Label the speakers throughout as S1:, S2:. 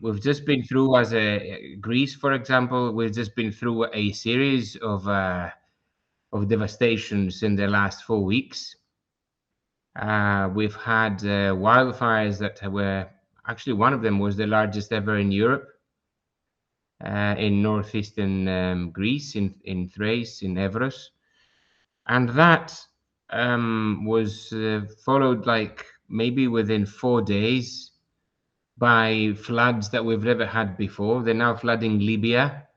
S1: we've just been through, as a Greece, for example, we've just been through a series of devastations in the last 4 weeks. We've had wildfires that were actually, one of them was the largest ever in Europe, in northeastern Greece, in Thrace, in Evros, and that was followed, like maybe within 4 days, by floods that we've never had before. They're now flooding Libya.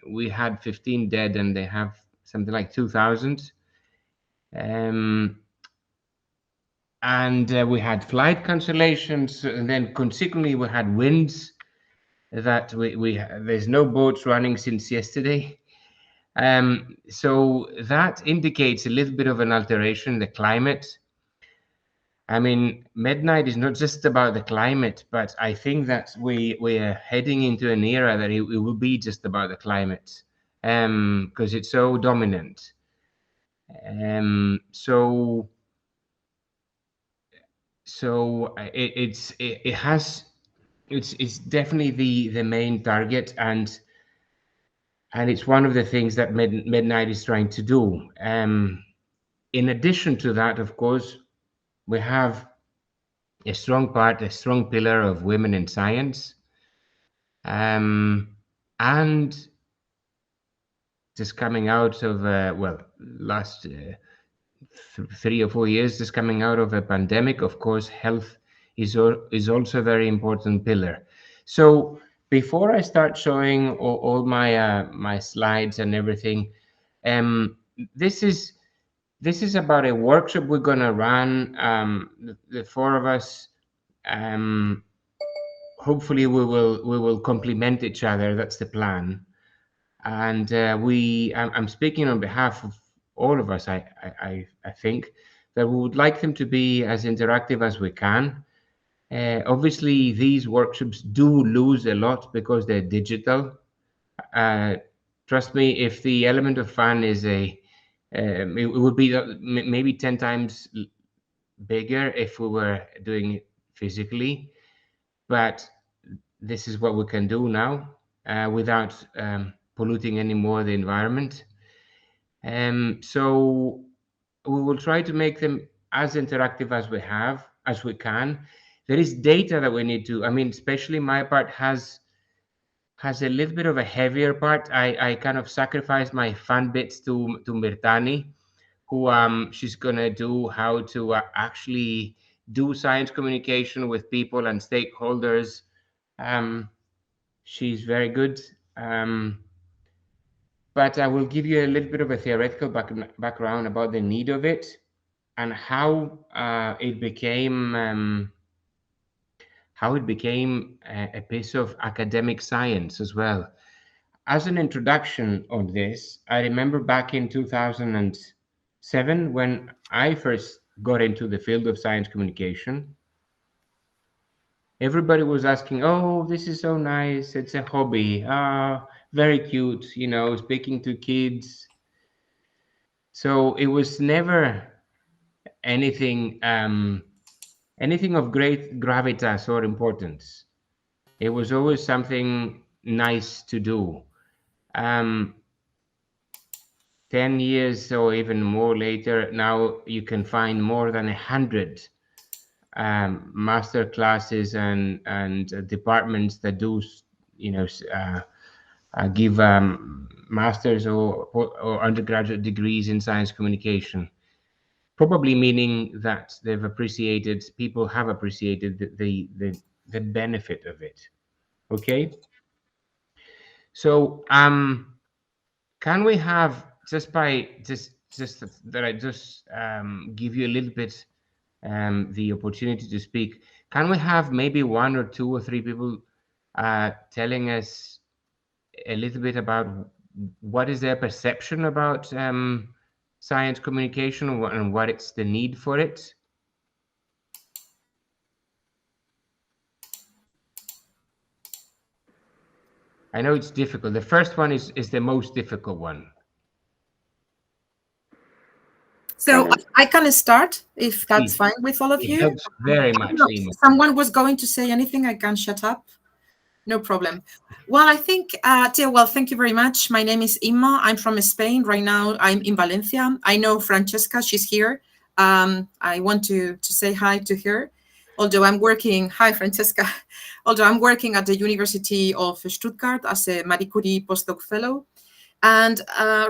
S1: We had 15 dead, and they have something like 2,000. And we had flight cancellations, and then consequently we had winds that there's no boats running since yesterday. So that indicates a little bit of an alteration in the climate. I mean, midnight is not just about the climate, but I think that we are heading into an era that it will be just about the climate, because it's so dominant. So it's definitely the main target, and it's one of the things that Midnight is trying to do. In addition to that, of course, we have a strong pillar of women in science, and just coming out of last 3 or 4 years, just coming out of a pandemic, of course, health is also a very important pillar. So before I start showing all my my slides and everything, this is about a workshop we're going to run. The four of us, hopefully we will complement each other. That's the plan. And I'm speaking on behalf of all of us. I think that we would like them to be as interactive as we can. Obviously, these workshops do lose a lot because they're digital. Trust me, if the element of fun is it would be maybe 10 times bigger if we were doing it physically. But this is what we can do now without polluting any more the environment. So we will try to make them as interactive as we can. There is data that we need to, I mean, especially my part has a little bit of a heavier part. I kind of sacrificed my fun bits to Mirtani, who she's gonna do how to actually do science communication with people and stakeholders. She's very good. But I will give you a little bit of a theoretical background about the need of it and how it became a piece of academic science as well. As an introduction on this, I remember back in 2007 when I first got into the field of science communication. Everybody was asking, "Oh, this is so nice. It's a hobby. Very cute, speaking to kids." So it was never anything of great gravitas or importance. It was always something nice to do. 10 years or even more later, now you can find more than 100 master classes and departments that do, give masters or undergraduate degrees in science communication. Probably meaning that people have appreciated the benefit of it. Okay. So can we have just that I just give you a little bit the opportunity to speak? Can we have maybe 1 or 2 or 3 people telling us a little bit about what is their perception about science communication and what it's the need for it? I know it's difficult. The first one is the most difficult one.
S2: So I can start if that's
S1: Please.
S2: fine with all of
S1: It
S2: you.
S1: helps very
S2: I don't
S1: much,
S2: know,
S1: Ima.
S2: if someone was going to say anything, I can shut up. No problem. Well, I think, Theo, well, thank you very much. My name is Imma. I'm from Spain. Right now, I'm in Valencia. I know Francesca, she's here. I want to say hi to her. Although I'm working, hi, Francesca. Although I'm working at the University of Stuttgart as a Marie Curie postdoc fellow. And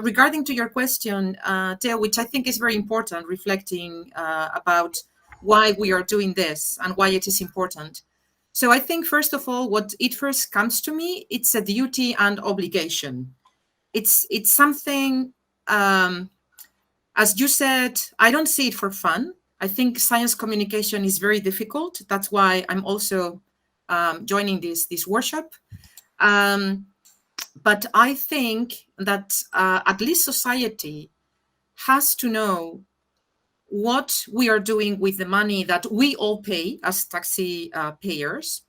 S2: regarding to your question, Theo, which I think is very important, reflecting about why we are doing this and why it is important. So I think, first of all, what it first comes to me, it's a duty and obligation. It's something, as you said, I don't see it for fun. I think science communication is very difficult. That's why I'm also joining this workshop. Um, but I think that at least society has to know what we are doing with the money that we all pay as taxi payers.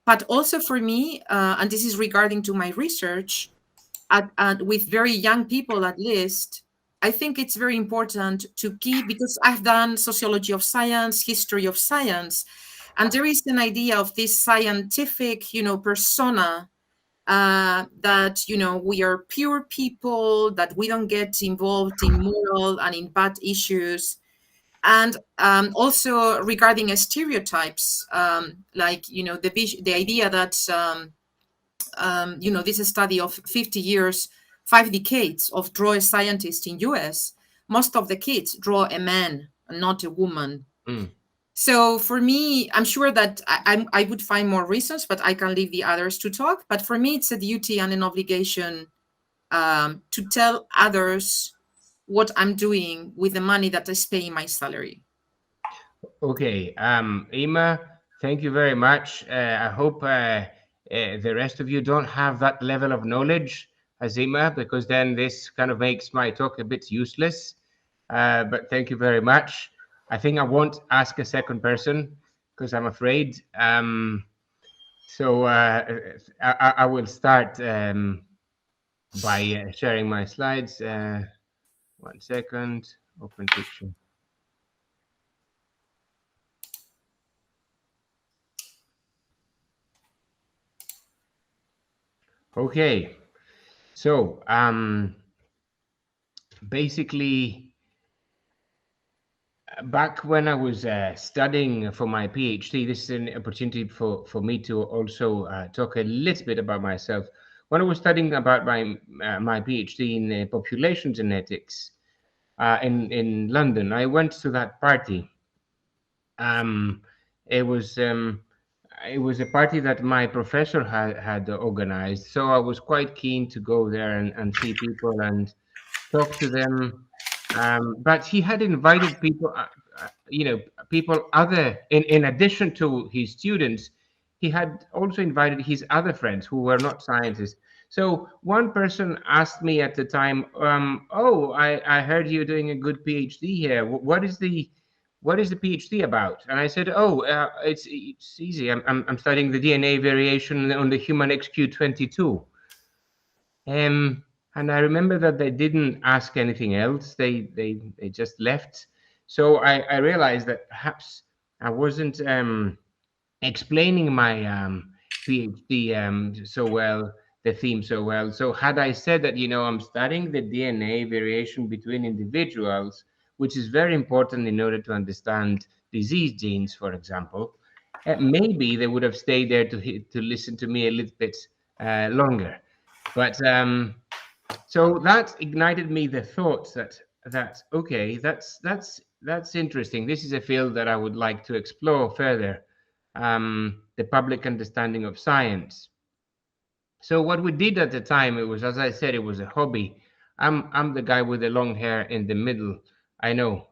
S2: But also for me, and this is regarding to my research, with very young people at least, I think it's very important to keep, because I've done sociology of science, history of science, and there is an idea of this scientific, persona, that we are pure people, that we don't get involved in moral and in bad issues, and also regarding stereotypes, like the idea that this study of 50 years, 5 decades of draw a scientist in US, most of the kids draw a man and not a woman.
S1: Mm.
S2: So for me, I'm sure that I would find more reasons, but I can leave the others to talk. But for me, it's a duty and an obligation to tell others what I'm doing with the money that is paying my salary.
S1: Okay, Ima, thank you very much. I hope the rest of you don't have that level of knowledge as Ima, because then this kind of makes my talk a bit useless. But thank you very much. I think I won't ask a second person because I'm afraid. So I will start by sharing my slides. 1 second, open picture. Okay, so basically, back when I was studying for my PhD, this is an opportunity for me to also talk a little bit about myself. When I was studying about my PhD in population genetics in London, I went to that party. Um, it was um, it was a party that my professor had organized, so I was quite keen to go there and see people and talk to them. But he had invited people, people other in addition to his students, he had also invited his other friends who were not scientists. So one person asked me at the time, "Oh, I heard you're doing a good PhD here. What is the PhD about?" And I said, "Oh, it's easy. I'm studying the DNA variation on the human XQ22." And I remember that they didn't ask anything else. They just left. So I realized that perhaps I wasn't explaining my PhD so well, the theme so well. So had I said that, I'm studying the DNA variation between individuals, which is very important in order to understand disease genes, for example, maybe they would have stayed there to listen to me a little bit longer. But so that ignited me the thought that okay, that's interesting. This is a field that I would like to explore further, the public understanding of science. So what we did at the time, it was, as I said, it was a hobby. I'm the guy with the long hair in the middle. I know.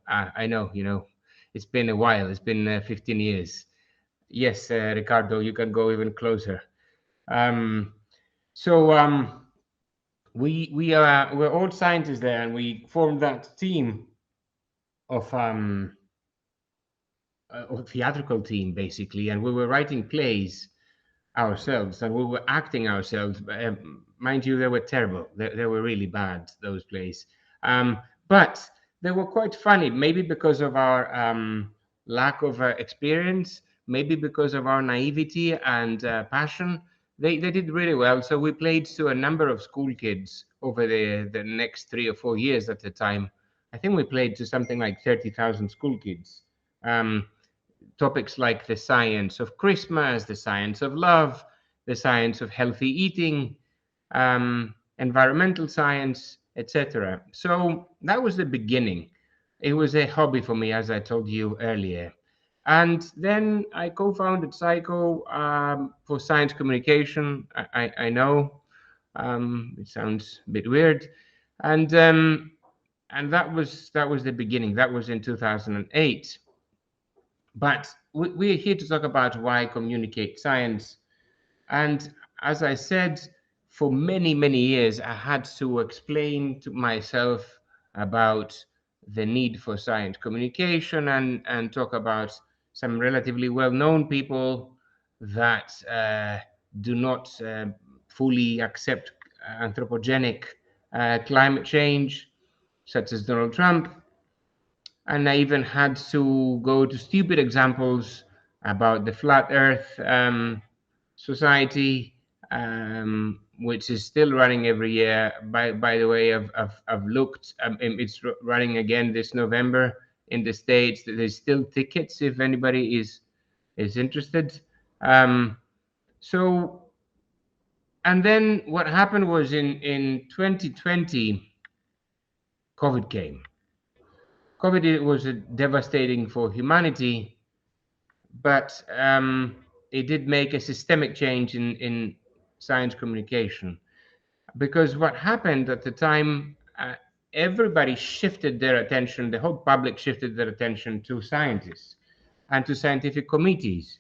S1: It's been a while. It's been 15 years. Yes, Ricardo, you can go even closer. Um, so we're all scientists there, and we formed that team of a theatrical team basically, and we were writing plays ourselves, and we were acting ourselves. Mind you, they were terrible. They were really bad, those plays. But they were quite funny, maybe because of our lack of experience, maybe because of our naivety and passion. They did really well. So we played to a number of school kids over the next 3 or 4 years at the time. I think we played to something like 30,000 school kids. Um, Topics like the science of Christmas, the science of love, the science of healthy eating, environmental science, etc. So that was the beginning. It was a hobby for me, as I told you earlier. And then I co-founded SciCo for science communication. I know it sounds a bit weird, and that was the beginning. That was in 2008. But we're here to talk about why communicate science. And as I said, for many, many years, I had to explain to myself about the need for science communication and talk about some relatively well known people that do not fully accept anthropogenic climate change, such as Donald Trump. And I even had to go to stupid examples about the flat Earth society, which is still running every year. By the way, I've looked. It's running again this November in the States. There's still tickets if anybody is interested. Um, so, and then what happened was in 2020, COVID came. COVID was devastating for humanity, but it did make a systemic change in science communication. Because what happened at the time, everybody shifted their attention, the whole public shifted their attention to scientists and to scientific committees.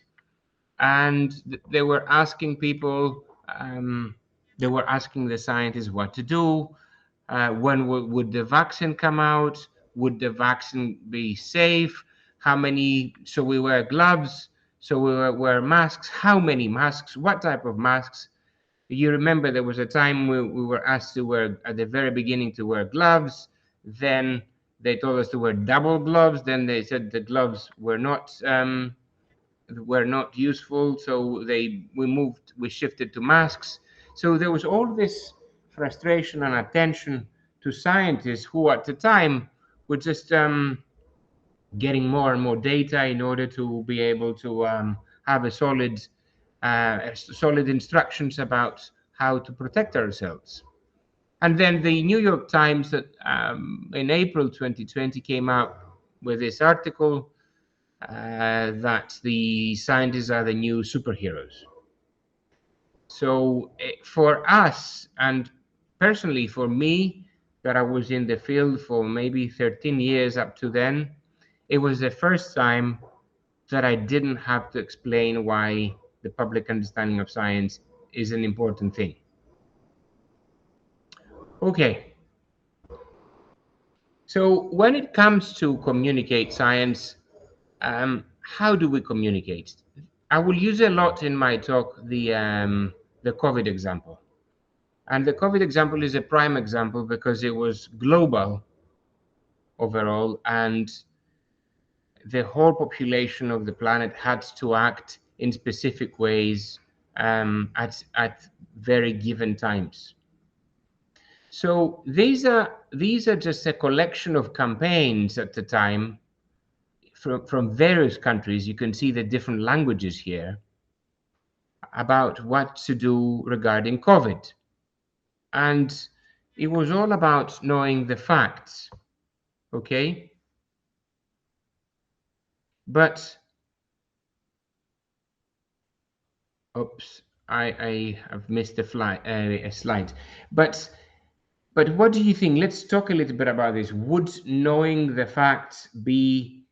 S1: And they were asking people, they were asking the scientists what to do, when would the vaccine come out? Would the vaccine be safe? How many? So we wear gloves. So we wear masks. How many masks? What type of masks? You remember there was a time we were asked to wear, at the very beginning, to wear gloves. Then they told us to wear double gloves. Then they said the gloves were not useful, so we shifted to masks. So there was all this frustration and attention to scientists who at the time were just getting more and more data in order to be able to have solid instructions about how to protect ourselves. And then the New York Times in April 2020 came out with this article that the scientists are the new superheroes. So for us, and personally for me, that I was in the field for maybe 13 years up to then, it was the first time that I didn't have to explain why the public understanding of science is an important thing. Okay. So when it comes to communicate science, how do we communicate? I will use a lot in my talk the COVID example. And the COVID example is a prime example because it was global overall, and the whole population of the planet had to act in specific ways at very given times. So these are just a collection of campaigns at the time from various countries. You can see the different languages here about what to do regarding COVID. And it was all about knowing the facts, okay? But, oops, I have missed a slide. But what do you think? Let's talk a little bit about this. Would knowing the facts be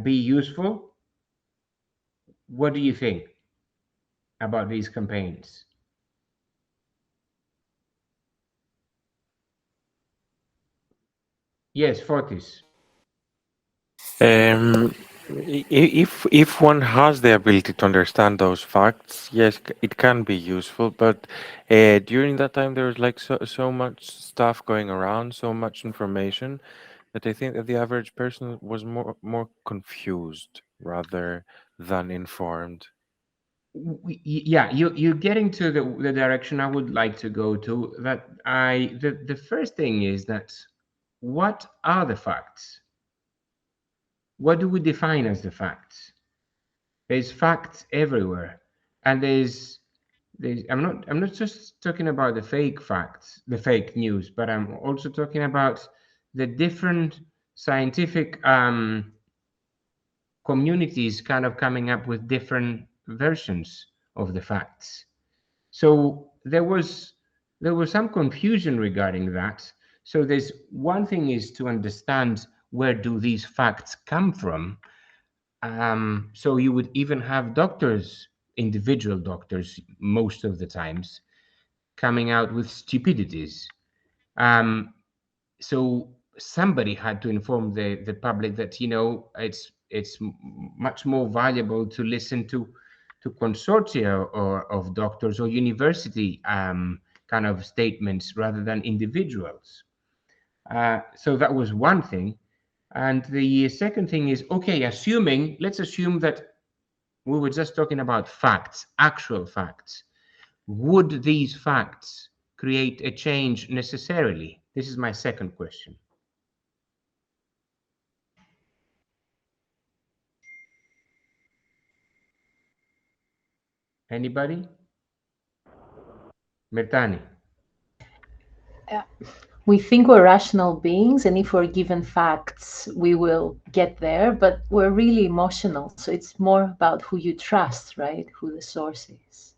S1: useful? What do you think about these campaigns? Yes, Fortis.
S3: If one has the ability to understand those facts, yes, it can be useful. But during that time, there was like so much stuff going around, so much information But I think that the average person was more confused rather than informed.
S1: Yeah, you're getting to the direction I would like to go to. That the first thing is that what are the facts? What do we define as the facts? There's facts everywhere, and there's I'm not just talking about the fake facts, the fake news, but I'm also talking about the different scientific communities kind of coming up with different versions of the facts. So there was some confusion regarding that. So there's one thing is to understand where do these facts come from. So you would even have doctors, individual doctors, most of the times, coming out with stupidities. Um, so somebody had to inform the public that it's much more valuable to listen to consortia or of doctors or university kind of statements rather than individuals. So that was one thing. And the second thing is, okay, let's assume that we were just talking about facts, actual facts. Would these facts create a change necessarily? This is my second question. Anybody? Mertani.
S4: We think we're rational beings, and if we're given facts, we will get there, but we're really emotional. So it's more about who you trust, right? Who the source is.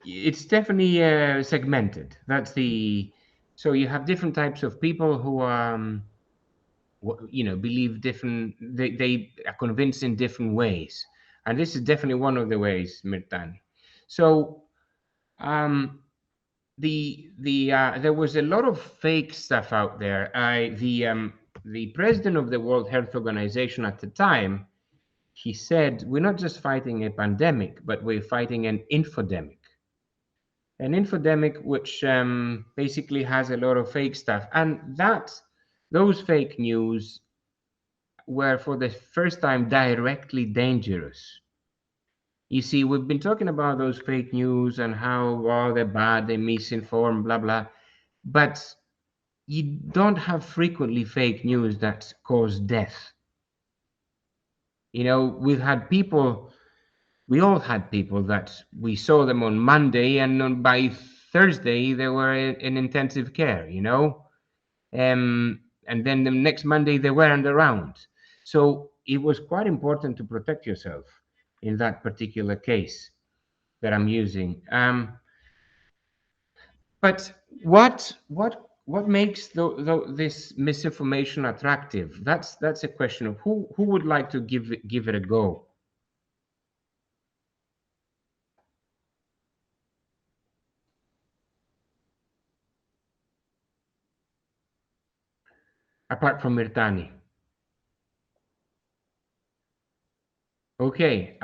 S1: It's definitely segmented. So you have different types of people who believe different. They are convinced in different ways, and this is definitely one of the ways, Mertani. So there was a lot of fake stuff out there. The president of the World Health Organization at the time, he said, we're not just fighting a pandemic, but we're fighting an infodemic. An infodemic which basically has a lot of fake stuff. And those fake news were for the first time directly dangerous. You see, we've been talking about those fake news and how they're bad, they're misinformed, blah, blah. But you don't have frequently fake news that cause death. We all had people that we saw them on Monday, and by Thursday they were in intensive care, and then the next Monday they weren't around. So it was quite important to protect yourself in that particular case that I'm using. But what makes this misinformation attractive? That's a question of who would like to give it a go. Apart from Mirtani. Okay.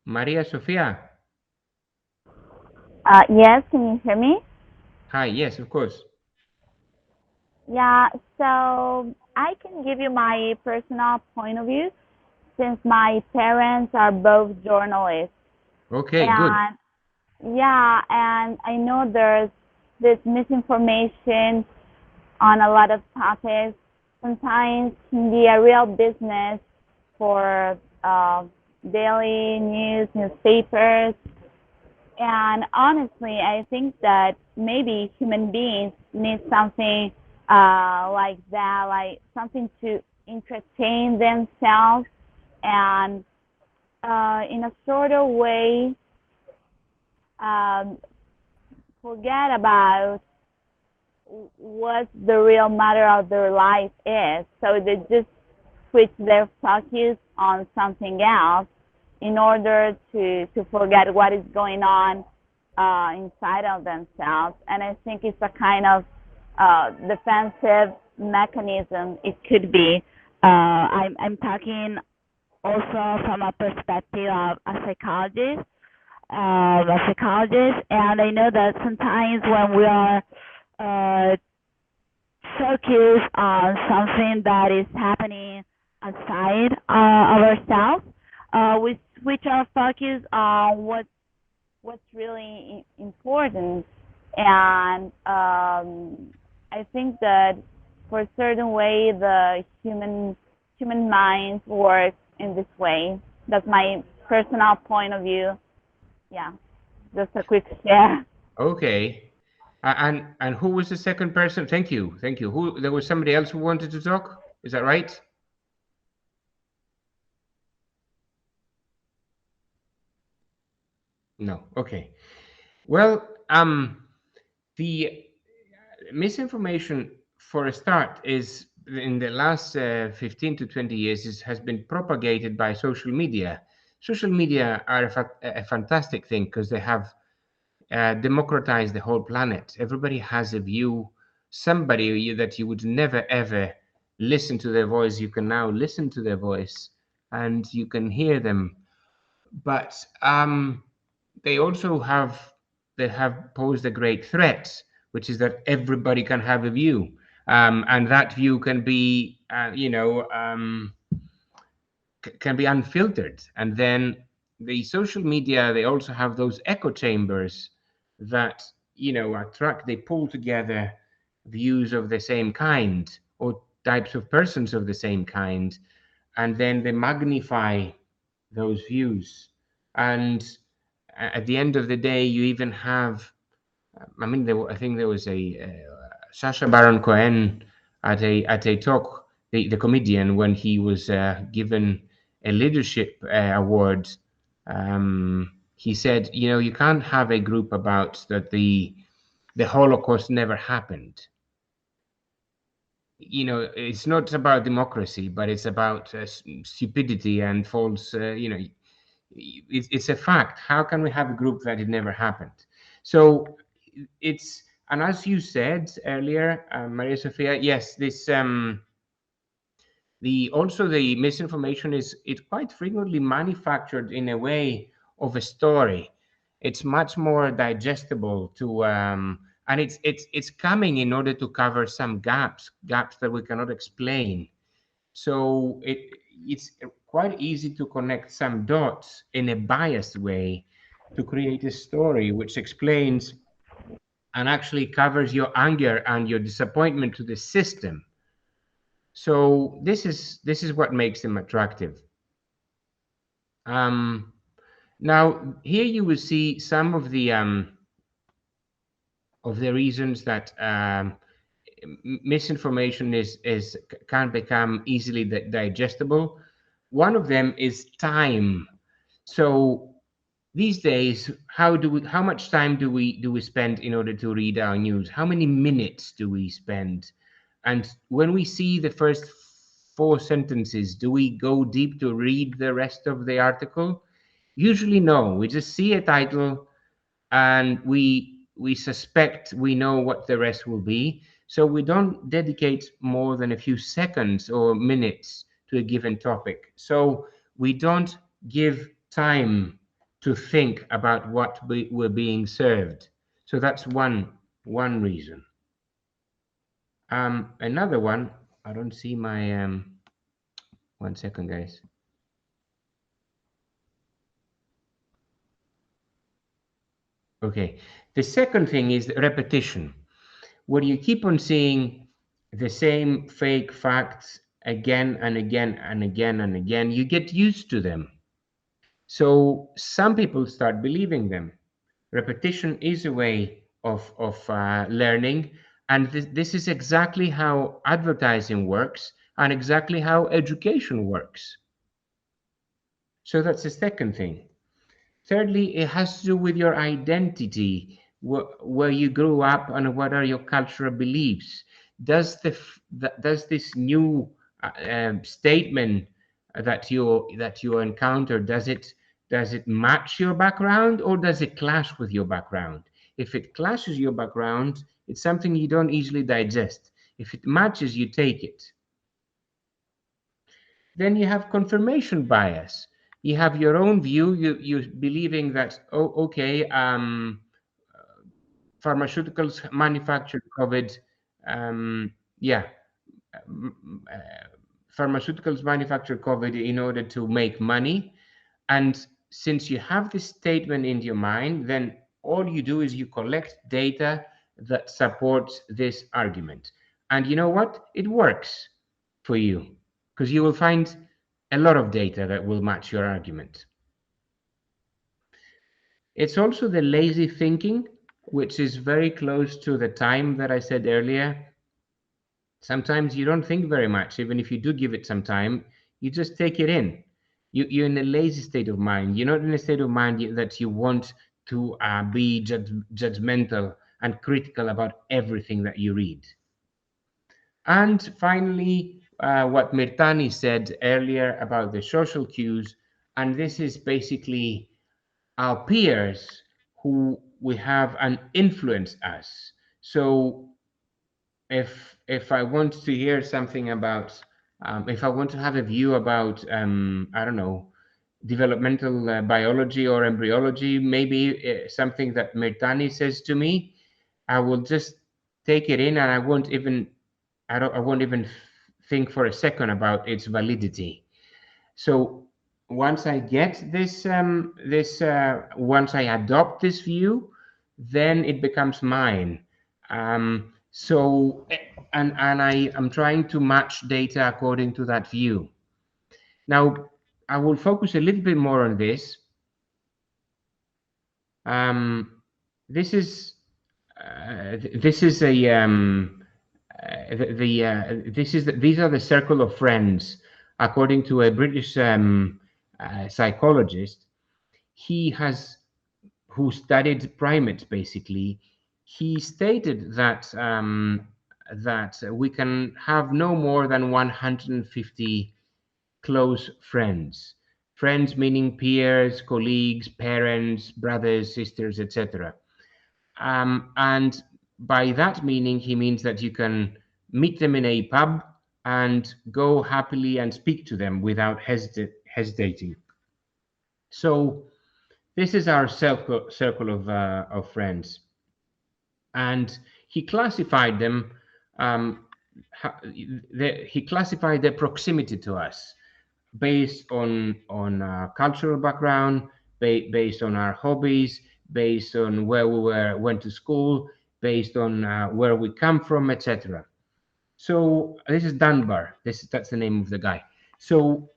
S1: Maria Sofia.
S5: Yes, can you hear me?
S1: Hi. Yes, of course.
S5: Yeah, so I can give you my personal point of view since my parents are both journalists.
S1: Okay, good.
S5: Yeah, and I know there's this misinformation on a lot of topics. Sometimes can be a real business for daily news, newspapers. And honestly, I think that maybe human beings need something like that, like something to entertain themselves and in a sort of way forget about what the real matter of their life is. So they just switch their focus on something else in order to forget what is going on inside of themselves. And I think it's a kind of defensive mechanism. It could be. I'm talking also from a perspective of a psychologist, and I know that sometimes when we are focus on something that is happening outside of ourselves. We switch our focus on what's really important, and I think that for a certain way the human mind works in this way. That's my personal point of view. Yeah, just a quick share.
S1: Okay. And who was the second person? Thank you. Who, there was somebody else who wanted to talk? Is that right? No. Okay. Well, the misinformation, for a start, is in the last 15 to 20 years has been propagated by social media. Social media are a fantastic thing because they have democratized the whole planet. Everybody has a view. Somebody that you would never ever listen to their voice, you can now listen to their voice and you can hear them. But they also have posed a great threat, which is that everybody can have a view, and that view can be can be unfiltered. And then the social media, they also have those echo chambers that attract, they pull together views of the same kind or types of persons of the same kind, and then they magnify those views. And at the end of the day, you even have, I mean, I think there was a Sacha Baron Cohen at a talk, the comedian, when he was given a leadership award. He said, you can't have a group about that the Holocaust never happened. It's not about democracy, but it's about stupidity and false. It's a fact. How can we have a group that it never happened? So it's, and as you said earlier, Maria Sofia, yes, this the misinformation is quite frequently manufactured in a way of a story. It's much more digestible to and it's coming in order to cover some gaps that we cannot explain. So it's quite easy to connect some dots in a biased way to create a story which explains and actually covers your anger and your disappointment to the system. So this is what makes them attractive. Now here you will see some of the reasons that misinformation can become easily digestible. One of them is time. So these days, how much time do we spend in order to read our news? How many minutes do we spend? And when we see the first 4 sentences, do we go deep to read the rest of the article? Usually no. We just see a title and we suspect we know what the rest will be. So we don't dedicate more than a few seconds or minutes to a given topic. So we don't give time to think about what we're being served. So that's one reason. Another one, I don't see my 1 second, guys. Okay, the second thing is repetition. When you keep on seeing the same fake facts again and again and again and again, you get used to them. So some people start believing them. Repetition is a way of learning, and this is exactly how advertising works and exactly how education works. So that's the second thing. Thirdly, it has to do with your identity, where you grew up and what are your cultural beliefs. Does this new statement that you encounter, does it match your background or does it clash with your background? If it clashes your background, it's something you don't easily digest. If it matches, you take it. Then you have confirmation bias. You have your own view. You're believing that, oh, okay, pharmaceuticals manufactured COVID. yeah, pharmaceuticals manufacture COVID in order to make money. And since you have this statement in your mind, then all you do is you collect data that supports this argument. And you know what? It works for you because you will find a lot of data that will match your argument. It's also the lazy thinking, which is very close to the time that I said earlier. Sometimes you don't think very much. Even if you do give it some time, you just take it in. You're in a lazy state of mind. You're not in a state of mind that you want to be judgmental and critical about everything that you read. And finally, what Mirtani said earlier about the social cues, and this is basically our peers who we have an influence us. So if I want to hear something about, if I want to have a view about, I don't know, developmental biology or embryology, maybe something that Mirtani says to me, I will just take it in, and I won't even think for a second about its validity. So once I get this, once I adopt this view, then it becomes mine. So, and I am trying to match data according to that view. Now, I will focus a little bit more on this. This is a these are the circle of friends, according to a British psychologist. Who studied primates basically. He stated that that we can have no more than 150 close friends. Friends meaning peers, colleagues, parents, brothers, sisters, etc. And by that meaning, he means that you can meet them in a pub and go happily and speak to them without hesitating. So this is our circle of friends. And he classified them, he classified their proximity to us based on cultural background, based on our hobbies, based on where we went to school, based on where we come from, etc. So this is Dunbar. That's the name of the guy. So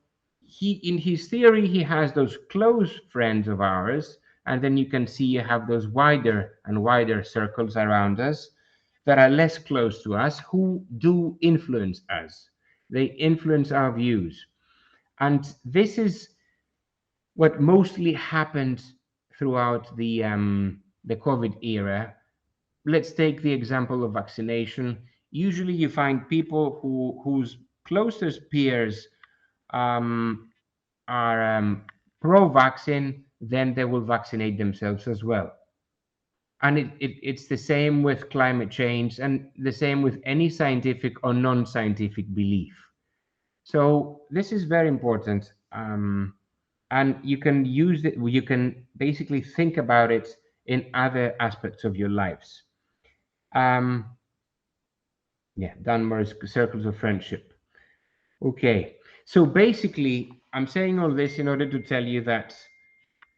S1: in his theory, he has those close friends of ours, and then you can see you have those wider and wider circles around us that are less close to us, who do influence us. They influence our views. And this is what mostly happened throughout the COVID era. Let's take the example of vaccination. Usually you find people whose closest peers are pro-vaccine, then they will vaccinate themselves as well. And it's the same with climate change, and the same with any scientific or non-scientific belief. So this is very important, and you can use it. You can basically think about it in other aspects of your lives. Yeah, Dunbar's circles of friendship. Okay, so basically, I'm saying all this in order to tell you that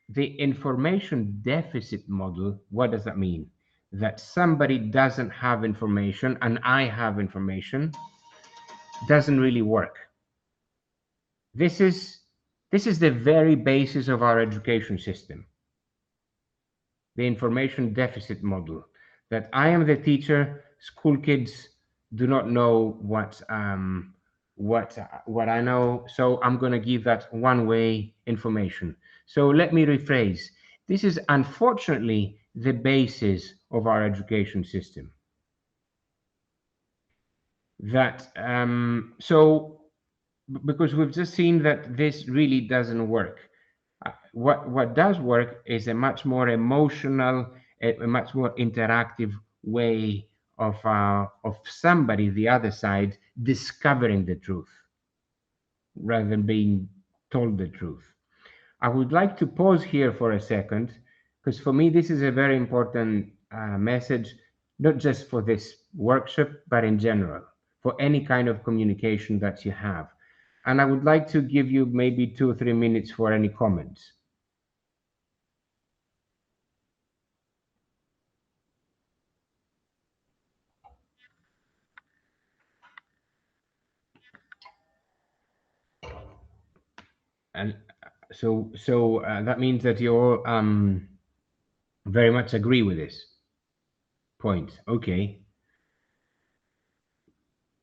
S1: the information deficit model, what does that mean? That somebody doesn't have information and I have information, doesn't really work. This is the very basis of our education system. The information deficit model, that I am the teacher, school kids do not know what I know, so I'm going to give that one-way information. So let me rephrase. This is unfortunately the basis of our education system. That so because we've just seen that this really doesn't work. What does work is a much more emotional, a much more interactive way of somebody, the other side, discovering the truth rather than being told the truth. I would like to pause here for a second, because for me this is a very important message, not just for this workshop, but in general, for any kind of communication that you have. And I would like to give you maybe 2 or 3 minutes for any comments. And so that means that you all very much agree with this point. Okay.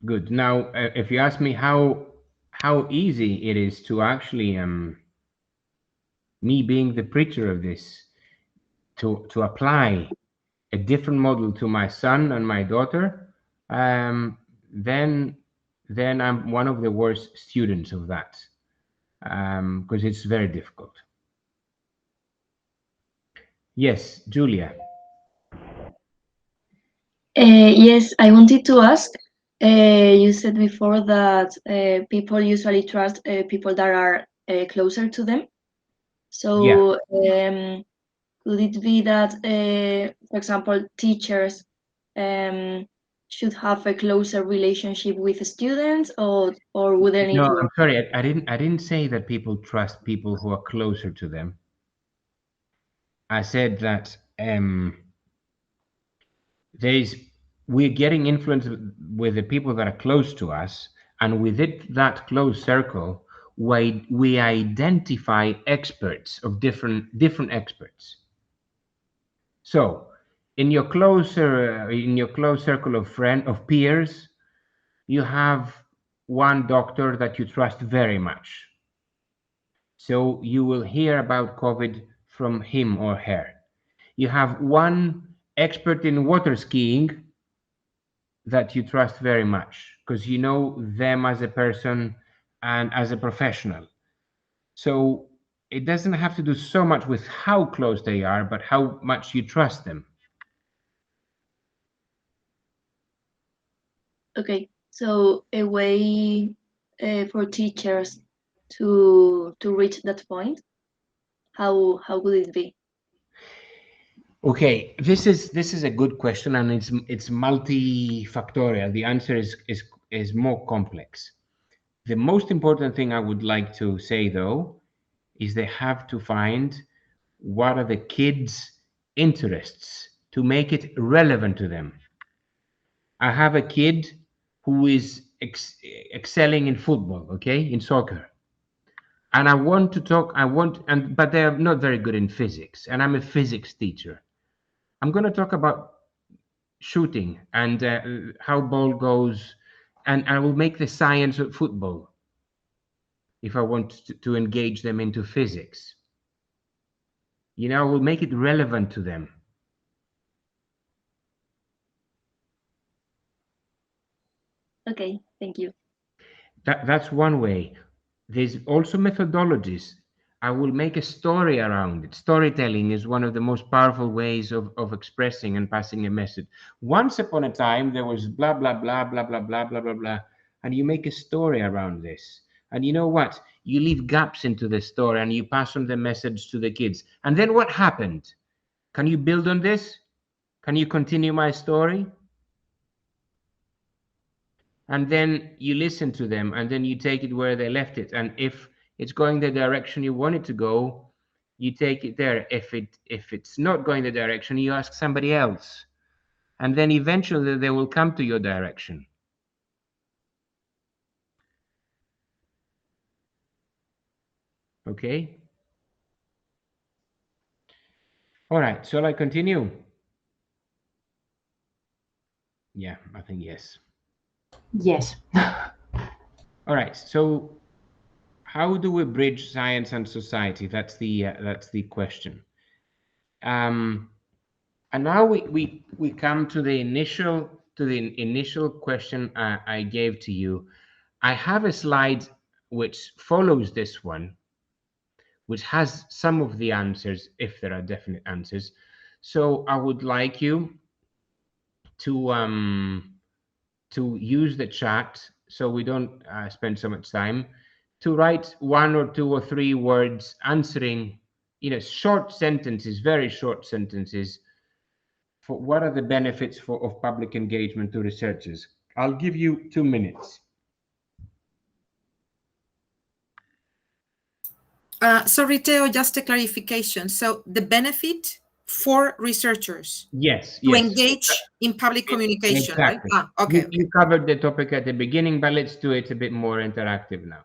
S1: Good. Now, if you ask me how easy it is to actually me being the preacher of this, to apply a different model to my son and my daughter, then I'm one of the worst students of that, because it's very difficult. Yes, Julia.
S6: Yes, I wanted to ask. You said before that people usually trust people that are closer to them. So could it be that, for example, teachers should have a closer relationship with students, or would they need
S1: No,
S6: to?
S1: I'm sorry. I didn't say that people trust people who are closer to them. I said that we're getting influence with the people that are close to us, and within that close circle, we identify experts of different experts. So, in your close circle of peers, you have one doctor that you trust very much. So you will hear about COVID from him or her. You have one expert in water skiing that you trust very much because you know them as a person and as a professional. So it doesn't have to do so much with how close they are, but how much you trust them.
S6: Okay, so a way for teachers to reach that point, how would it be?
S1: Okay, this is a good question, and it's multifactorial. The answer is more complex. The most important thing I would like to say, though, is they have to find what are the kids' interests to make it relevant to them. I have a kid who is excelling in football, okay, in soccer. And I want to talk, but they're not very good in physics, and I'm a physics teacher. I'm going to talk about shooting and how ball goes, and I will make the science of football if I want to engage them into physics. You know, I will make it relevant to them.
S6: Okay, thank you.
S1: That's one way. There's also methodologies. I will make a story around it. Storytelling is one of the most powerful ways of expressing and passing a message. Once upon a time, there was blah, blah, blah, blah, blah, blah, blah, blah, blah. And you make a story around this. And you know what? You leave gaps into the story and you pass on the message to the kids. And then what happened? Can you build on this? Can you continue my story? And then you listen to them, and then you take it where they left it. And if it's going the direction you want it to go, you take it there. If it's not going the direction, you ask somebody else, and then eventually they will come to your direction. Okay. All right. Shall I continue? Yeah, I think yes.
S4: Yes.
S1: All right. So how do we bridge science and society? That's the question. And now we come to the initial question I gave to you. I have a slide which follows this one, which has some of the answers, if there are definite answers. So I would like you to use the chat, so we don't spend so much time, to write 1 or 2 or 3 words answering, short sentences, very short sentences, for what are the benefits of public engagement to researchers. I'll give you 2 minutes.
S2: Sorry, Theo, just a clarification. So the benefit for researchers
S1: Yes,
S2: to
S1: yes.
S2: engage in public communication,
S1: Exactly.
S2: right? Okay.
S1: You covered the topic at the beginning, but let's do it a bit more interactive now.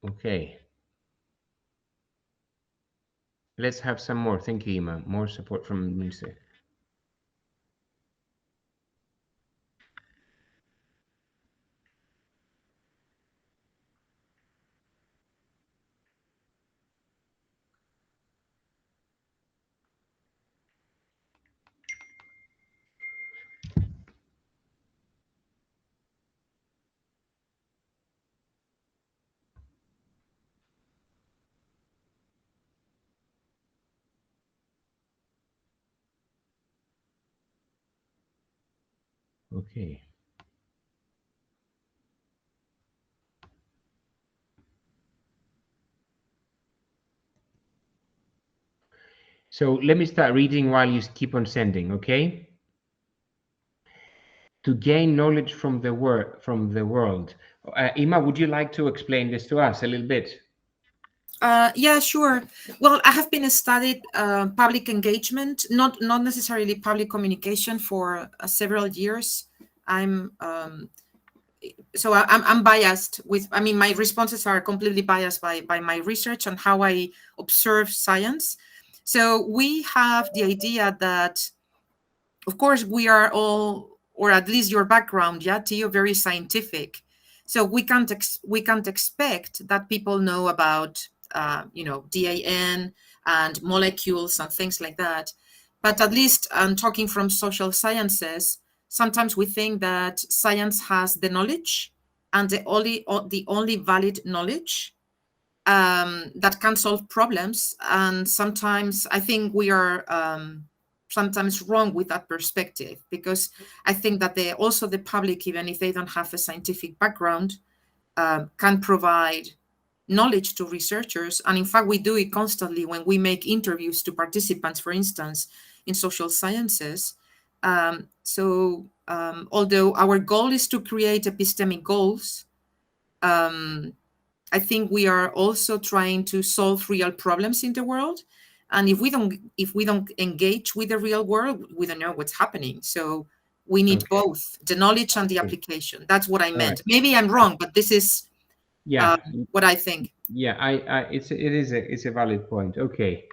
S1: Okay. Let's have some more. Thank you, Ima. More support from Minister. Okay. So let me start reading while you keep on sending, okay? To gain knowledge from the world. Ima, would you like to explain this to us a little bit?
S2: Yeah, sure. Well, I have been studied public engagement, not necessarily public communication, for several years. I'm biased with. I mean, my responses are completely biased by my research and how I observe science. So we have the idea that, of course, we are all, or at least your background, yeah, Theo, very scientific. So we can't expect that people know about DAN and molecules and things like that. But at least, talking from social sciences, sometimes we think that science has the knowledge and the only valid knowledge that can solve problems. And sometimes I think we are sometimes wrong with that perspective, because I think that also the public, even if they don't have a scientific background, can provide knowledge to researchers. And in fact, we do it constantly when we make interviews to participants, for instance, in social sciences. Although our goal is to create epistemic goals, I think we are also trying to solve real problems in the world. And if we don't engage with the real world, we don't know what's happening. So we need both the knowledge and the application. That's what I meant. Right. Maybe I'm wrong, but this is what I think.
S1: Yeah, it's a valid point. Okay.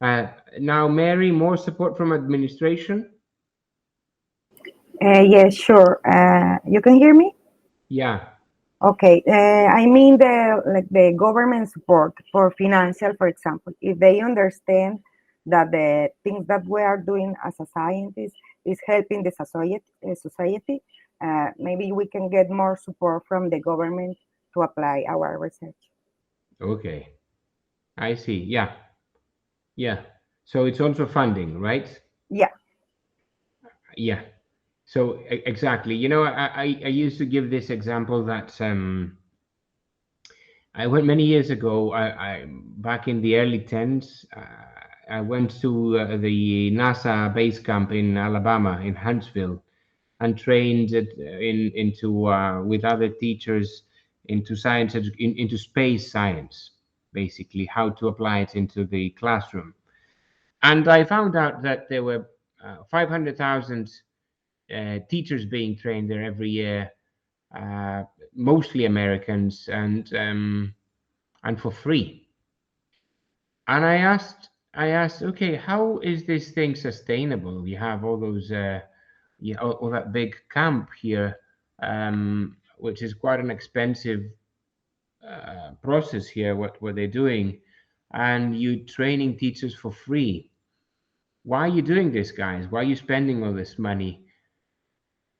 S1: Now, Mary, more support from administration?
S7: Yes, sure. You can hear me?
S1: Yeah.
S7: Okay. I mean the government support for financial, for example, if they understand that the things that we are doing as a scientist is helping the society, maybe we can get more support from the government to apply our research.
S1: Okay. I see. Yeah. Yeah. So it's also funding, right?
S7: Yeah.
S1: Yeah. So exactly. You know, I used to give this example that I went many years ago. I back in the early 10s. I went to the NASA base camp in Alabama, in Huntsville, and trained into with other teachers into science, into space science, basically how to apply it into the classroom. And I found out that there were 500,000 teachers being trained there every year, mostly Americans, and for free. And I asked, okay, how is this thing sustainable? You have all those, all that big camp here, which is quite an expensive process here. What they're doing, and you training teachers for free. Why are you doing this, guys? Why are you spending all this money?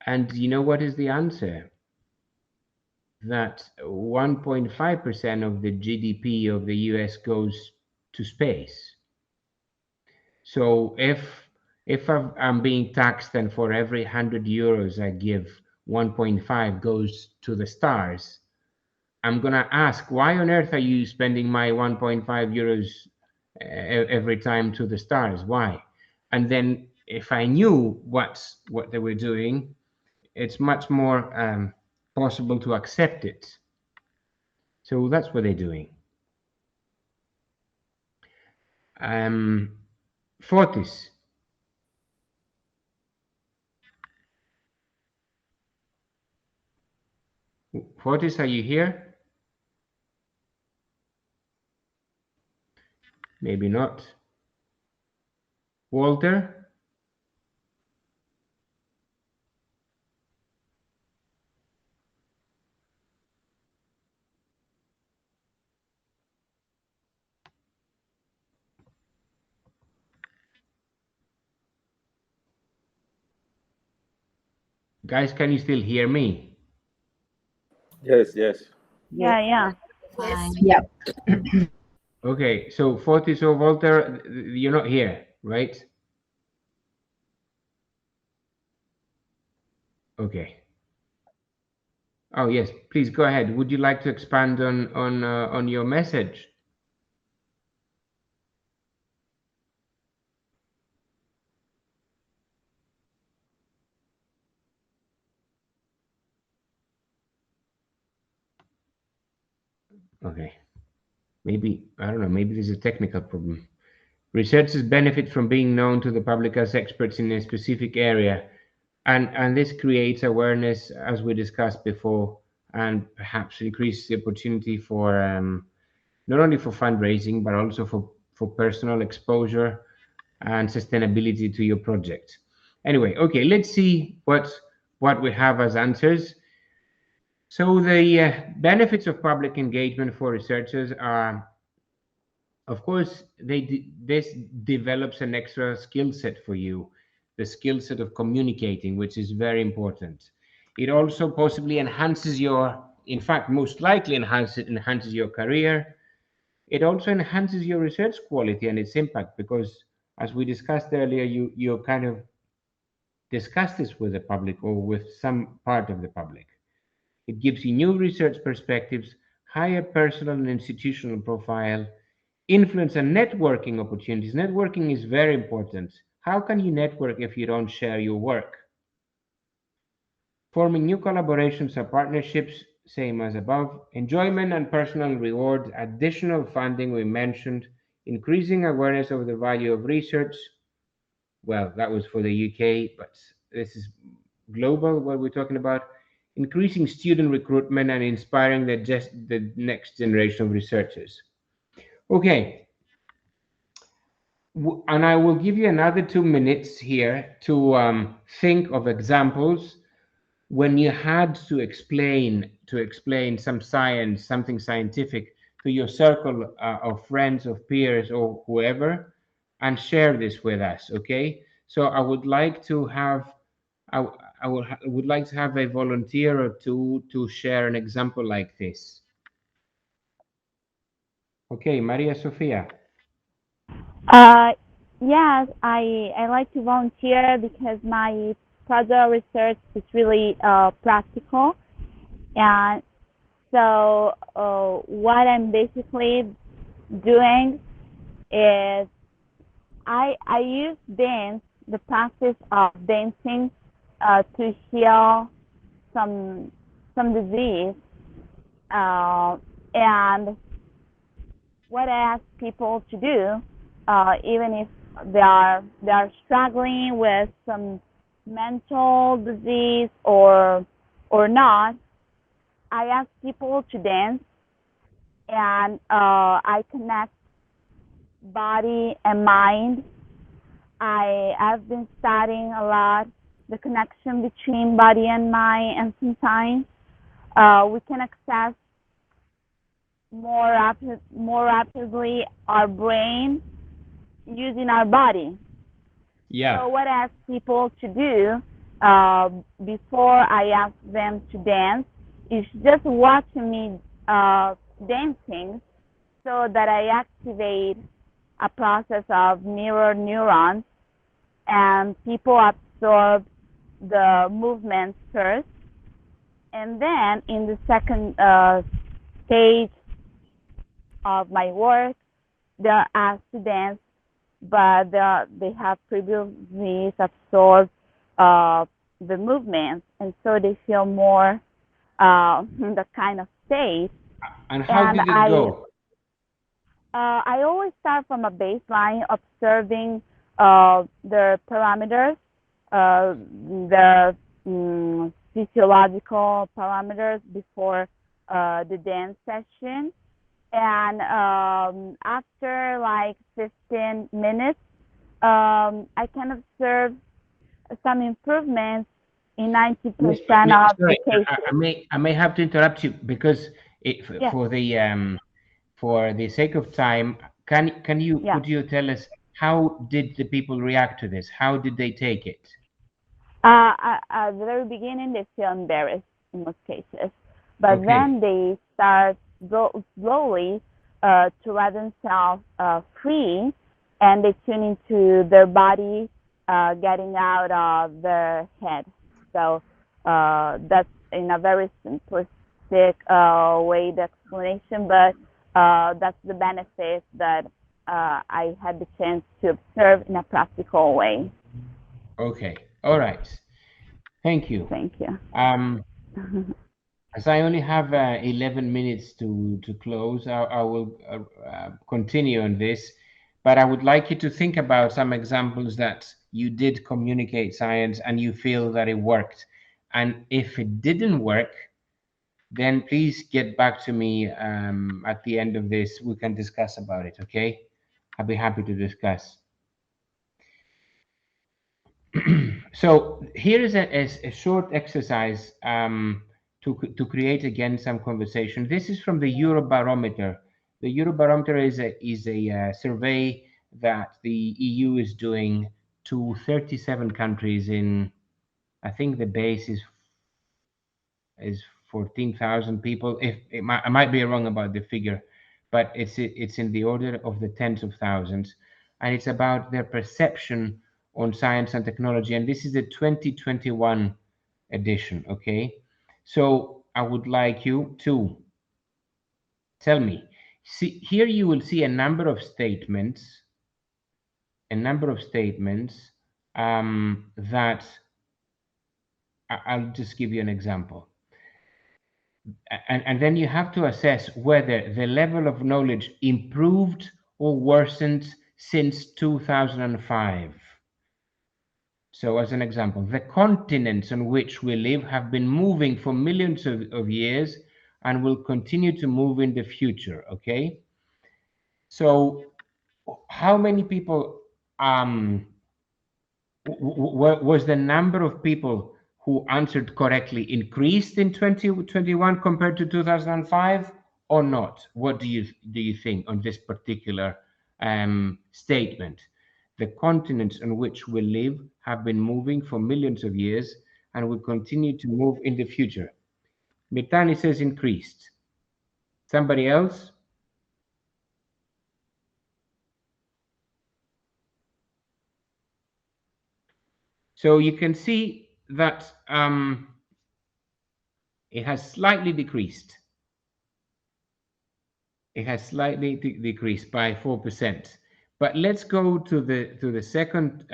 S1: And you know what is the answer? that 1.5% of the GDP of the US goes to space. So if I'm being taxed, and for every 100 euros I give, 1.5 goes to the stars, I'm gonna ask, why on earth are you spending my 1.5 euros every time to the stars? Why? And then if I knew what they were doing, it's much more possible to accept it. So that's what they're doing. Fortis. Fortis, are you here? Maybe not. Walter? Guys, can you still hear me?
S3: Yes, yes.
S5: Yeah, yeah.
S2: Yes.
S4: Yeah.
S1: Okay, so Fortis or Walter, you're not here, right? Okay. Oh yes, please go ahead. Would you like to expand on your message? Okay. Maybe, I don't know, maybe there's a technical problem. Researchers benefit from being known to the public as experts in a specific area, and this creates awareness, as we discussed before, and perhaps increases the opportunity for not only for fundraising, but also for personal exposure and sustainability to your project. Anyway, okay, let's see what we have as answers. So the benefits of public engagement for researchers are, of course, this develops an extra skill set for you, the skill set of communicating, which is very important. It also possibly enhances your, in fact, most likely enhances your career. It also enhances your research quality and its impact, because as we discussed earlier, you kind of discuss this with the public or with some part of the public. It gives you new research perspectives, higher personal and institutional profile, influence and networking opportunities. Networking is very important. How can you network if you don't share your work? Forming new collaborations or partnerships, same as above. Enjoyment and personal reward, additional funding we mentioned, increasing awareness of the value of research. Well, that was for the UK, but this is global, what we're talking about. Increasing student recruitment and inspiring the next generation of researchers. Okay, and I will give you another 2 minutes here to think of examples when you had to explain some science, something scientific, to your circle of friends, of peers, or whoever, and share this with us. Okay, so I would like to have would like to have a volunteer or two to share an example like this. Okay, Maria Sofia.
S5: Yes, I like to volunteer because my project research is really practical, and so what I'm basically doing is I use dance, the practice of dancing, to heal some disease, and what I ask people to do, even if they are struggling with some mental disease or not, I ask people to dance, and I connect body and mind. I have been studying a lot the connection between body and mind, and sometimes we can access more rapidly our brain using our body.
S1: Yeah.
S5: So what I ask people to do before I ask them to dance is just watching me dancing, so that I activate a process of mirror neurons, and people absorb the movements first, and then in the second stage of my work, they're asked to dance, but they have previously absorbed the movements, and so they feel more in the kind of state.
S1: And how did it go?
S5: I always start from a baseline, observing their parameters, their physiological parameters before the dance session. And after like 15 minutes, I can observe some improvements in 90% of the cases.
S1: I may have to interrupt you, because
S5: Yes.
S1: for the sake of time, could you tell us, how did the people react to this? How did they take it?
S5: At the very beginning, they feel embarrassed in most cases, but then they start slowly to let themselves free, and they tune into their body getting out of their head. So that's in a very simplistic way, the explanation, but that's the benefit that I had the chance to observe in a practical way.
S1: Okay, all right. Thank you.
S5: Thank you.
S1: As I only have 11 minutes to close, I will continue on this, but I would like you to think about some examples that you did communicate science and you feel that it worked. And if it didn't work, then please get back to me at the end of this. We can discuss about it, okay? I'll be happy to discuss. So here is a short exercise to create again some conversation. This is from the Eurobarometer. The Eurobarometer is a survey that the EU is doing to 37 countries in, I think the base is 14,000 people. I might be wrong about the figure, but it's in the order of the tens of thousands, and it's about their perception on science and technology. And this is the 2021 edition. Okay, so I would like you to tell me. See, here you will see a number of statements. That I'll just give you an example. And then you have to assess whether the level of knowledge improved or worsened since 2005. So as an example, the continents on which we live have been moving for millions of years and will continue to move in the future, okay? So how many people, was the number of people who answered correctly increased in 2021 compared to 2005 or not? What do you think on this particular statement? The continents on which we live have been moving for millions of years and will continue to move in the future. Mitani says increased. Somebody else? So you can see that it has slightly decreased. It has slightly decreased by 4%. But let's go to the second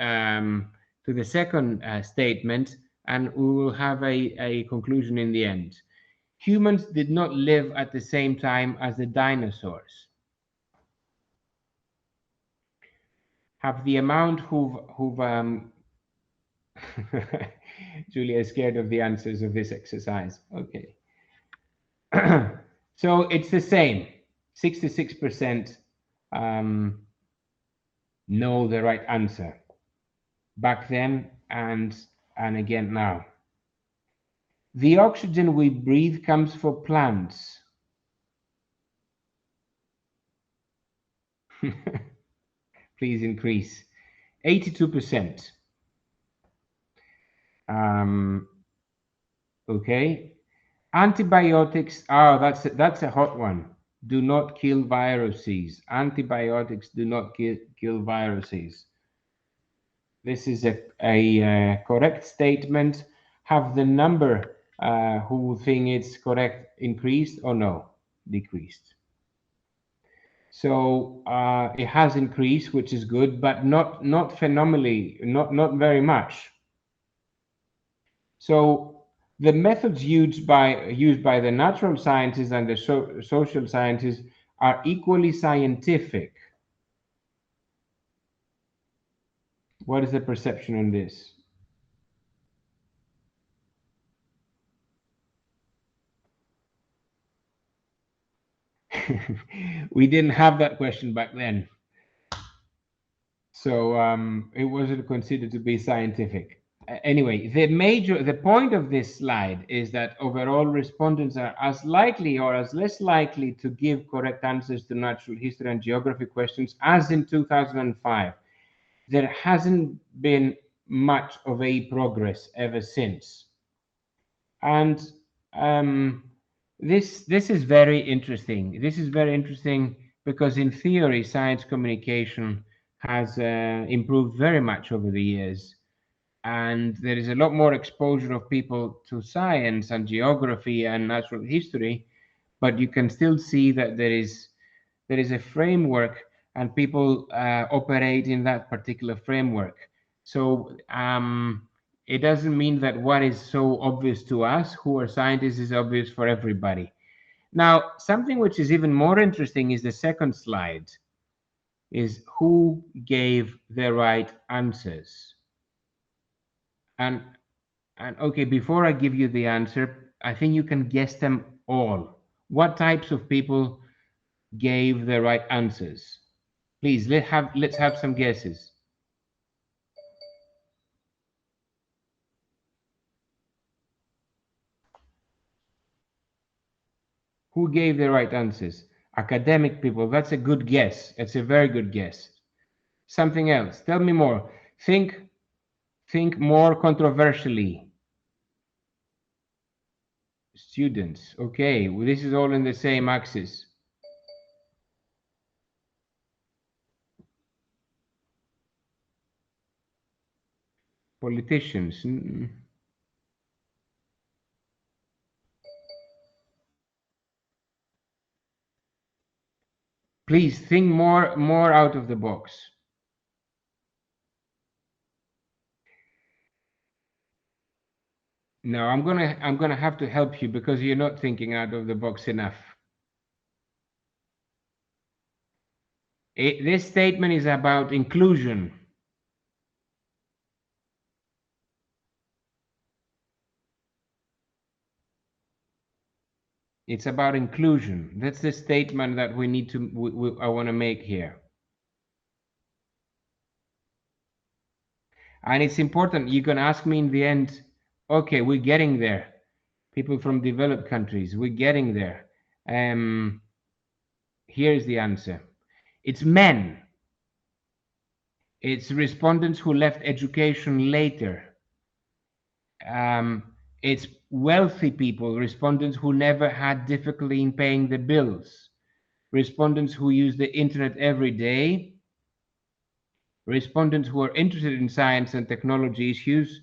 S1: statement, and we will have a conclusion in the end. Humans did not live at the same time as the dinosaurs. Have the amount who've Julia is scared of the answers of this exercise. Okay. So it's the same. 66% know the right answer back then and again now. The oxygen we breathe comes from plants. Please increase. 82%. Okay. Antibiotics, oh, that's a hot one. Do not kill viruses. Antibiotics do not kill viruses. This is a correct statement. Have the number who think it's correct increased or no? Decreased. So it has increased, which is good, but not phenomenally, not very much. So the methods used by the natural sciences and the social sciences are equally scientific. What is the perception on this? We didn't have that question back then. So it wasn't considered to be scientific. Anyway, the point of this slide is that overall respondents are as likely or as less likely to give correct answers to natural history and geography questions as in 2005. There hasn't been much of a progress ever since. And this is very interesting. This is very interesting because in theory, science communication has improved very much over the years. And there is a lot more exposure of people to science and geography and natural history, but you can still see that there is a framework and people operate in that particular framework. So it doesn't mean that what is so obvious to us who are scientists is obvious for everybody. Now, something which is even more interesting is the second slide, is who gave the right answers. And okay, before I give you the answer, I think you can guess them all. What types of people gave the right answers? Please, let's have some guesses. Who gave the right answers? Academic people. That's a good guess. It's a very good guess. Something else. Tell me more. Think more controversially. Students. Okay, well, this is all in the same axis. Politicians. Please think more out of the box. No, I'm gonna have to help you because you're not thinking out of the box enough. This statement is about inclusion. It's about inclusion. That's the statement that we need to. I want to make here. And it's important. You can ask me in the end. Okay, we're getting there. People from developed countries, we're getting there. Here's the answer. It's men. It's respondents who left education later. It's wealthy people, respondents who never had difficulty in paying the bills, respondents who use the internet every day, respondents who are interested in science and technology issues,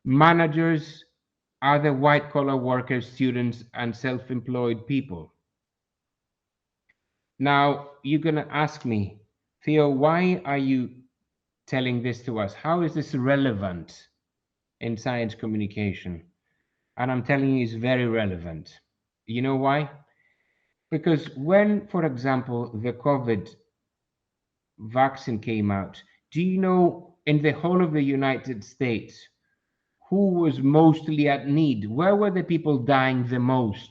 S1: managers, other white-collar workers, students, and self-employed people. Now, you're going to ask me, Theo, why are you telling this to us? How is this relevant in science communication? And I'm telling you, it's very relevant. You know why? Because when, for example, the COVID vaccine came out, do you know in the whole of the United States, who was mostly at need? Where were the people dying the most?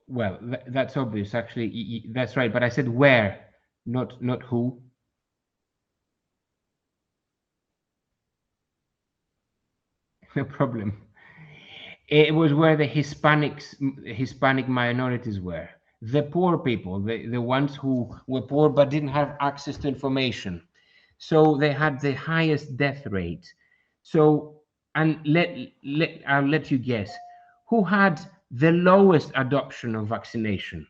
S1: Well, that's obvious, actually. That's right. But I said where, not who. No problem. It was where the Hispanic minorities were. The poor people, the ones who were poor but didn't have access to information. So they had the highest death rate. So, and I'll let you guess, who had the lowest adoption of vaccination?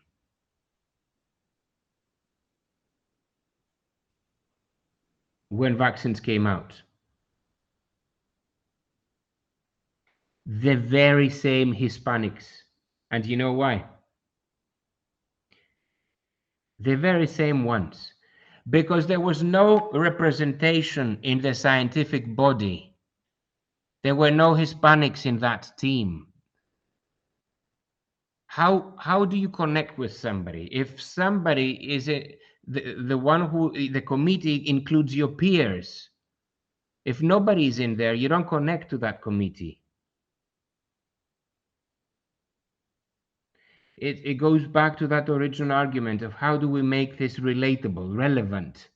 S1: When vaccines came out? The very same Hispanics. And you know why? The very same ones. Because there was no representation in the scientific body. There were no Hispanics in that team. How do you connect with somebody? If somebody is the one who, the committee includes your peers. If nobody is in there, you don't connect to that committee. It goes back to that original argument of how do we make this relatable, relevant.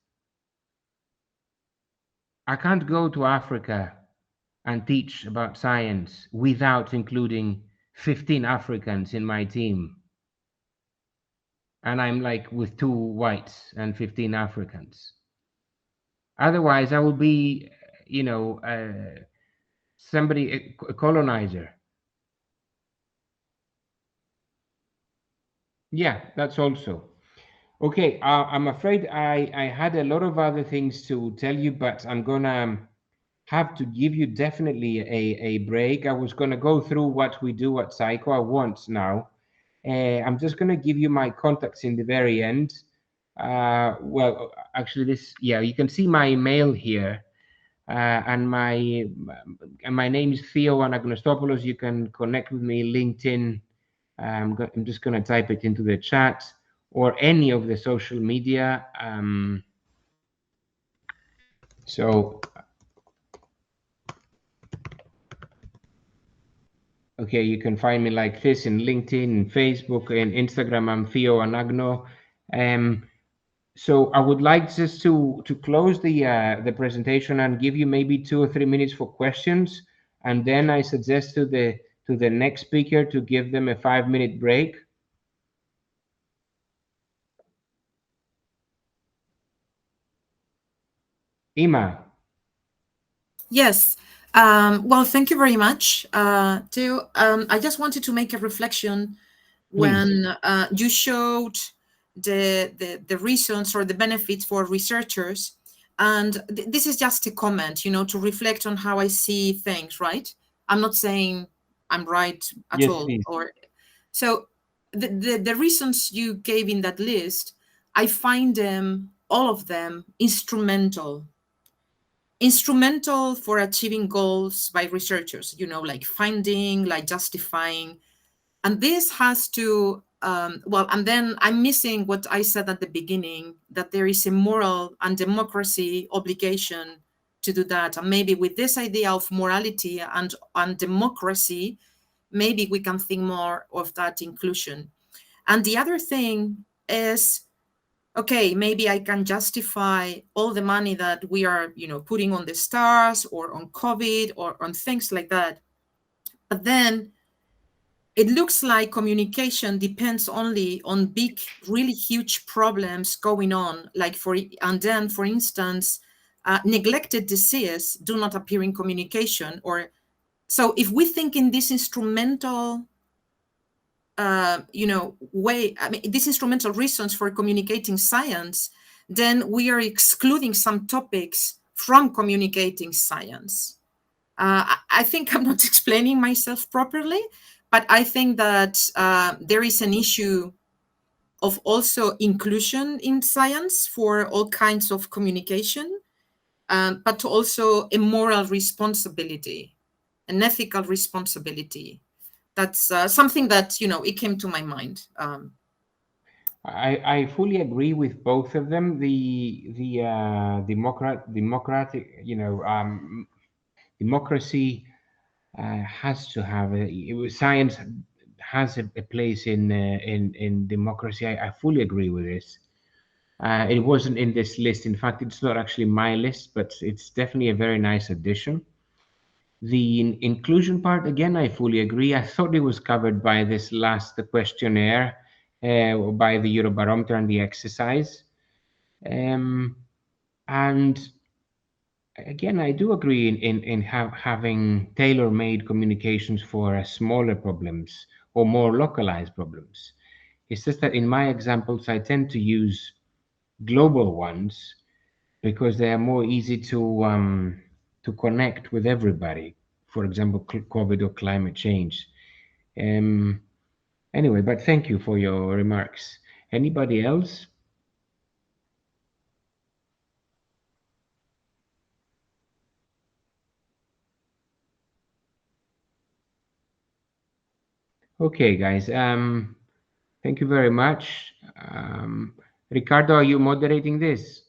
S1: I can't go to Africa and teach about science without including 15 Africans in my team. And I'm like with 2 whites and 15 Africans. Otherwise, I will be, you know, somebody, a colonizer. Yeah, that's also. Okay, I'm afraid I had a lot of other things to tell you, but I'm gonna have to give you definitely a break. I was gonna go through what we do at SciCo. I won't now. I'm just gonna give you my contacts in the very end. Well, actually, yeah, you can see my email here, and my name is Theo Anagnostopoulos. You can connect with me LinkedIn. I'm just gonna type it into the chat or any of the social media. So, okay, you can find me like this in LinkedIn, Facebook, and Instagram. I'm Theo Anagno. So I would like just to close the presentation and give you maybe 2 or 3 minutes for questions, and then I suggest to the next speaker to give them a 5-minute break. Ima.
S2: Yes. Well, thank you very much, Theo. I just wanted to make a reflection when you showed the reasons or the benefits for researchers. And this is just a comment, you know, to reflect on how I see things, right? I'm not saying I'm right at
S1: Yes,
S2: all.
S1: please.
S2: So the reasons you gave in that list, I find them, all of them, instrumental for achieving goals by researchers, you know, like finding, like justifying. And this has to, well, and then I'm missing what I said at the beginning, that there is a moral and democracy obligation to do that. And maybe with this idea of morality and democracy, maybe we can think more of that inclusion. And the other thing is, okay, maybe I can justify all the money that we are, you know, putting on the stars or on COVID or on things like that. But then it looks like communication depends only on big, really huge problems going on. Like and then, for instance, neglected disease do not appear in communication. Or so if we think in this instrumental you know, way, I mean, these instrumental reasons for communicating science, then we are excluding some topics from communicating science. I think I'm not explaining myself properly, but I think that there is an issue of also inclusion in science for all kinds of communication, but also a moral responsibility, an ethical responsibility. That's something that, you know, it came to my mind.
S1: I fully agree with both of them. The democratic, you know, democracy has to have science has a place in democracy. I fully agree with this. It wasn't in this list. In fact, it's not actually my list, but it's definitely a very nice addition. The inclusion part, again, I fully agree. I thought it was covered by this last questionnaire, by the Eurobarometer and the exercise. And again, I do agree in having tailor-made communications for smaller problems or more localized problems. It's just that in my examples, I tend to use global ones because they are more easy to connect with everybody. For example, COVID or climate change. Anyway, but thank you for your remarks. Anybody else? Okay, guys. Thank you very much. Ricardo, are you moderating this?